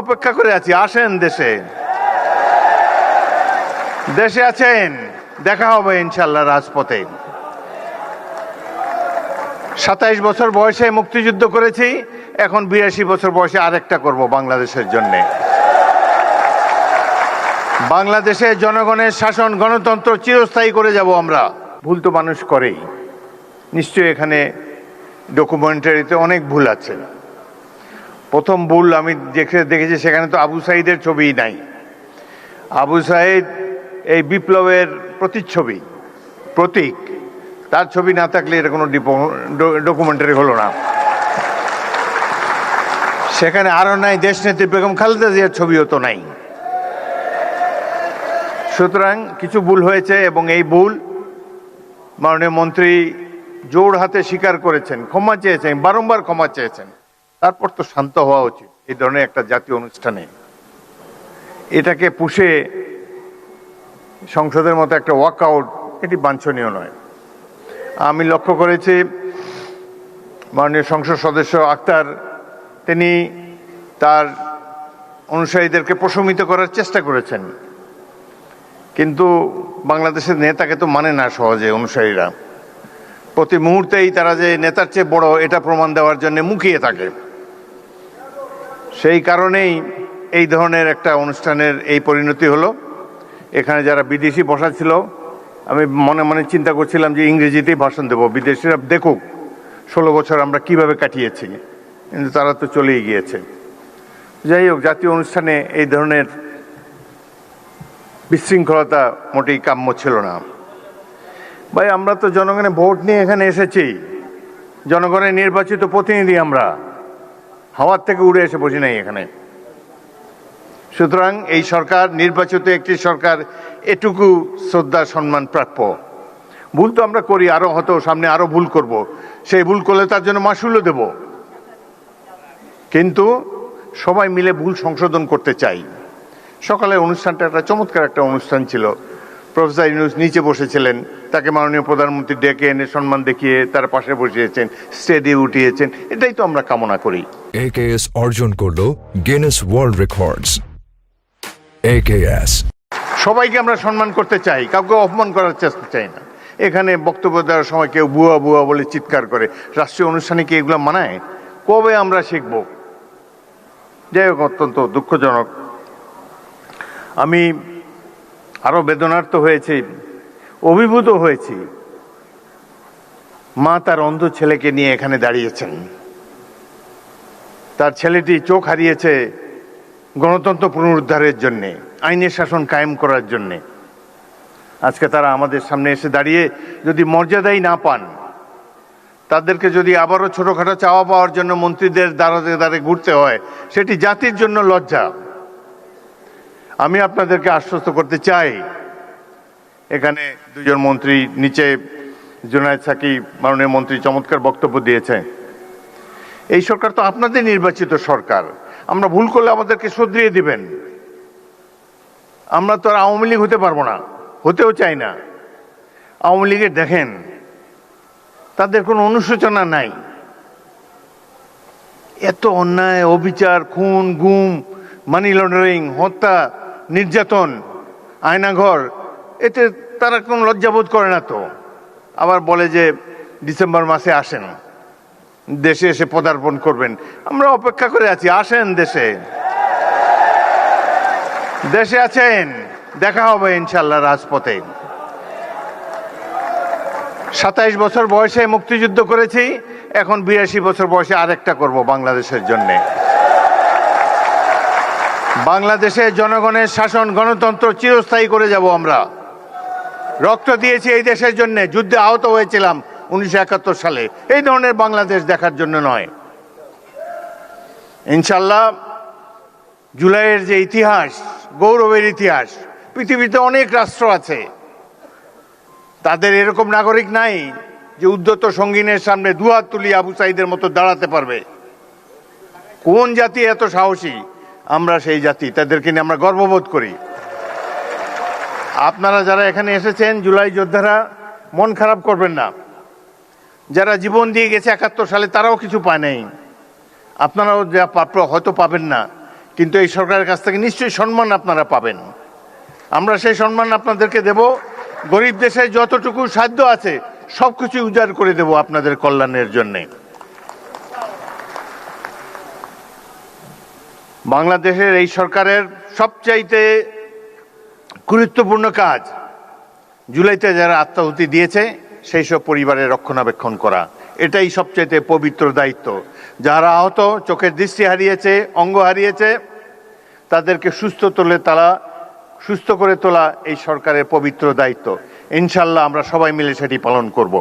অপেক্ষা করে আছি, আসেন দেশে। দেশে আছেন, দেখা হবে ইনশাল্লাহ রাজপথে। 27 বছর বয়সে মুক্তিযুদ্ধ করেছি, এখন 82 বছর বয়সে আরেকটা করব বাংলাদেশের জন্যে। বাংলাদেশে জনগণের শাসন, গণতন্ত্র চিরস্থায়ী করে যাব আমরা। ভুল তো মানুষ করেই, নিশ্চয়ই এখানে ডকুমেন্টারিতে অনেক ভুল আছে। প্রথম ভুল আমি দেখেছি, সেখানে তো আবু সাঈদের ছবিই নাই। আবু সাঈদ এই বিপ্লবের প্রতিচ্ছবি, প্রতীক। তার ছবি না থাকলে এটা কোনো ডকুমেন্টারি হলো না। সেখানে আরো নাই দেশনেত্রী বেগম খালেদা জিয়ার ছবিও তো নাই। সুতরাং কিছু ভুল হয়েছে এবং এই ভুল মাননীয় মন্ত্রী জোর হাতে স্বীকার করেছেন, ক্ষমা চেয়েছেন, বারংবার ক্ষমা চেয়েছেন। তারপর তো শান্ত হওয়া উচিত এই ধরনের একটা জাতীয় অনুষ্ঠানে। এটাকে পুষে সংসদের মতো একটা ওয়াকআউট, এটি বাঞ্ছনীয় নয়। আমি লক্ষ্য করেছি মাননীয় সংসদ সদস্য আক্তার, তিনি তার অনুসারীদেরকে প্রশমিত করার চেষ্টা করেছেন, কিন্তু বাংলাদেশের নেতাকে তো মানে না সহজে অনুসারীরা। প্রতি মুহূর্তেই তারা যে নেতার চেয়ে বড় এটা প্রমাণ দেওয়ার জন্য মুখিয়ে থাকে। সেই কারণেই এই ধরনের একটা অনুষ্ঠানের এই পরিণতি হলো। এখানে যারা বিদেশি বসা ছিল, আমি মনে মনে চিন্তা করছিলাম যে ইংরেজিতেই ভাষণ দেব, বিদেশিরা দেখুক 16 বছর আমরা কিভাবে কাটিয়েছি, কিন্তু তারা তো চলেই গিয়েছে। যাই হোক, জাতীয় অনুষ্ঠানে এই ধরনের বিশৃঙ্খলতা মোটেই কাম্য ছিল না। ভাই, আমরা তো জনগণের ভোট নিয়ে এখানে এসেছি, জনগণের নির্বাচিত প্রতিনিধি আমরা, হাওয়ার থেকে উড়ে এসে বসি নাই এখানে। সুতরাং এই সরকার নির্বাচিত একটি সরকার, এটুকু শ্রদ্ধা সম্মান প্রাপ্য। ভুল তো আমরা করি, আরো হয়তো সামনে আরো ভুল করব, সেই ভুল করলে তার জন্য মাসুলও দেব, কিন্তু সবাই মিলে ভুল সংশোধন করতে চাই। সকালে অনুষ্ঠানটা একটা চমৎকার একটা অনুষ্ঠান ছিল। প্রফেসর ইউনূস নিচে বসেছিলেন, তাকে মাননীয় প্রধানমন্ত্রী ডেকে এনে সম্মান দেখিয়ে তার পাশে বসিয়েছেন, স্টেজে উঠিয়েছেন। এটাই তো আমরা কামনা করি। AKS অর্জন করলো গিনেস ওয়ার্ল্ড রেকর্ডস। AKS সবাইকে আমরা সম্মান করতে চাই, কাউকে অপমান করার চেষ্টা চাই না। এখানে বক্তব্য দেওয়ার সময় কেউ বুয়া বুয়া বলে চিৎকার করে, রাষ্ট্রীয় অনুষ্ঠানে কি এগুলো মানায়? কবে আমরা শিখব? যাই হোক, অত্যন্ত দুঃখজনক। আমি আরো বেদনার্ত হয়েছি, অভিভূত হয়েছি। মা তার অন্ধ ছেলেকে নিয়ে এখানে দাঁড়িয়েছেন। তার ছেলেটি চোখ হারিয়েছে গণতন্ত্র পুনরুদ্ধারের জন্যে, আইনের শাসন কায়েম করার জন্যে। আজকে তারা আমাদের সামনে এসে দাঁড়িয়ে যদি মর্যাদাই না পান, তাদেরকে যদি আবারও ছোটখাটো চাওয়া পাওয়ার জন্য মন্ত্রীদের দ্বারে দ্বারে ঘুরতে হয়, সেটি জাতির জন্য লজ্জা। আমি আপনাদেরকে আশ্বস্ত করতে চাই, এখানে দুজন মন্ত্রী, নিচে জুনায়েদ সাকিব মাননীয় মন্ত্রী চমৎকার বক্তব্য দিয়েছে। এই সরকার তো আপনাদের নির্বাচিত সরকার, আমরা ভুল করলে আমাদেরকে শুধরিয়ে দিবেন। আমরা তো আর আওয়ামী লীগ হতে পারবো না, হতেও চাই না। আওয়ামী লীগের দেখেন, তাদের কোনো অনুশোচনা নাই। এত অন্যায়, অবিচার, খুন, গুম, মানি লন্ডারিং, হত্যা, নির্যাতন, আয়নাঘর, এতে তারা কোনো লজ্জাবোধ করে না তো। আবার বলে যে ডিসেম্বর মাসে আসেন, দেশে এসে পদার্পণ করবেন। আমরা অপেক্ষা করে আছি, আসেন দেশে। দেশে আছেন, দেখা হবে ইনশাল্লাহ রাজপথে। 27 বছর বয়সে মুক্তিযুদ্ধ করেছি, এখন 82 বছর বয়সে আরেকটা করব বাংলাদেশের জন্যে। বাংলাদেশে জনগণের শাসন, গণতন্ত্র চিরস্থায়ী করে যাব আমরা। রক্ত দিয়েছি এই দেশের জন্য, যুদ্ধে আহত হয়েছিলাম 1971 সালে। এই ধরনের বাংলাদেশ দেখার জন্য নয়। ইনশাল্লাহ জুলাইয়ের যে ইতিহাস, গৌরবের ইতিহাস, পৃথিবীতে অনেক রাষ্ট্র আছে, তাদের এরকম নাগরিক নাই যে উদ্ধত সঙ্গীনের সামনে দুহাত তুলি আবু সাঈদের মতো দাঁড়াতে পারবে। কোন জাতি এত সাহসী? আমরা সেই জাতি, তাদেরকে নিয়ে আমরা গর্ববোধ করি। আপনারা যারা এখানে এসেছেন, জুলাই যোদ্ধারা, মন খারাপ করবেন না। যারা জীবন দিয়ে গেছে 71 সালে, তারাও কিছু পায় নাই। আপনারাও যা প্রাপ্য হয়তো পাবেন না, কিন্তু এই সরকারের কাছ থেকে নিশ্চয়ই সম্মান আপনারা পাবেন। আমরা সেই সম্মান আপনাদেরকে দেব। গরিব দেশে যতটুকু সাধ্য আছে সবকিছু উজাড় করে দেব আপনাদের কল্যাণের জন্যে। বাংলাদেশের এই সরকারের সবচাইতে গুরুত্বপূর্ণ কাজ জুলাইতে যারা আত্মাহুতি দিয়েছে সেই সব পরিবারের রক্ষণাবেক্ষণ করা, এটাই সবচাইতে পবিত্র দায়িত্ব। যারা আহত, চোখের দৃষ্টি হারিয়েছে, অঙ্গ হারিয়েছে, তাদেরকে সুস্থ করে তোলা এই সরকারের পবিত্র দায়িত্ব। ইনশাল্লাহ আমরা সবাই মিলে সেটি পালন করব।